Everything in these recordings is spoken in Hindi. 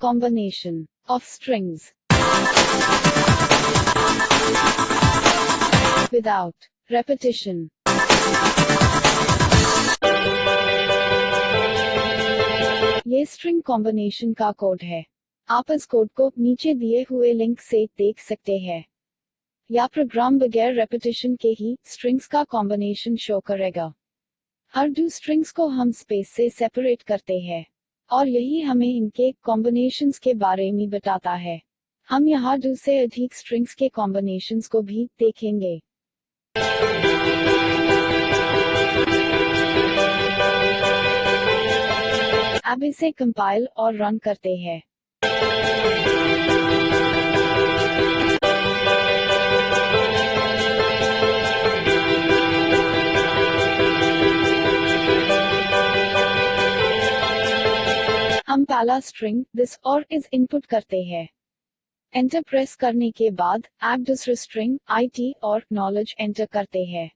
Combination of strings without repetition. ये स्ट्रिंग कॉम्बिनेशन का कोड है। आप इस कोड को नीचे दिए हुए लिंक से देख सकते हैं। यह प्रोग्राम बगैर रेपिटेशन के ही स्ट्रिंग्स का कॉम्बिनेशन शो करेगा। हर दो स्ट्रिंग्स को हम स्पेस से सेपरेट करते हैं और यही हमें इनके कॉम्बिनेशंस के बारे में बताता है। हम यहाँ दो से अधिक स्ट्रिंग्स के कॉम्बिनेशंस को भी देखेंगे। अब इसे कंपाइल और रन करते हैं। हम पहला स्ट्रिंग दिस और इज इनपुट करते हैं। एंटर प्रेस करने के बाद आप दूसरे स्ट्रिंग IT और नॉलेज एंटर करते हैं।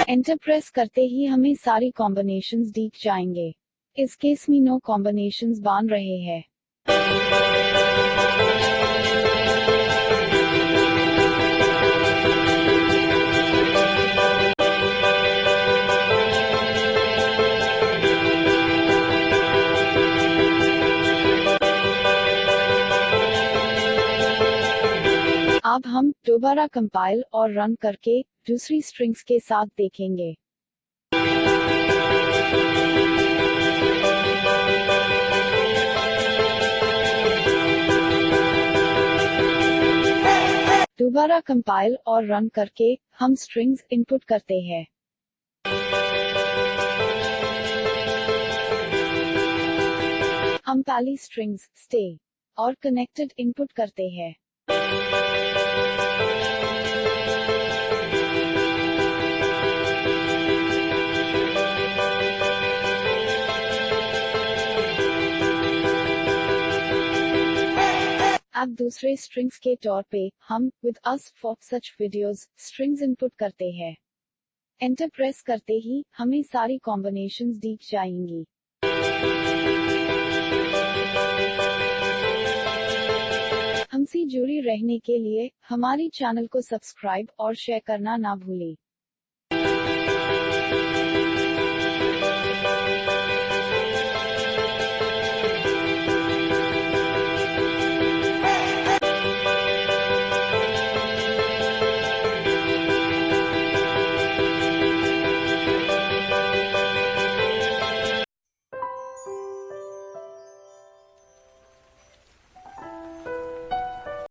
एंटर प्रेस करते ही हमें सारी कॉम्बिनेशंस दिख जाएंगे। इस केस में 9 कॉम्बिनेशंस बन रहे हैं। अब हम दोबारा कंपाइल और रन करके दूसरी स्ट्रिंग्स के साथ देखेंगे। दोबारा कंपाइल और रन करके हम स्ट्रिंग्स इनपुट करते हैं। हम पहली स्ट्रिंग्स स्टे और कनेक्टेड इनपुट करते हैं। अब दूसरे स्ट्रिंग्स के तौर पे हम with us for such videos strings input करते हैं। एंटर प्रेस करते ही हमें सारी कॉम्बिनेशंस दिख जाएंगी। हमसे जुड़ी रहने के लिए हमारी चैनल को सब्सक्राइब और शेयर करना ना भूलें।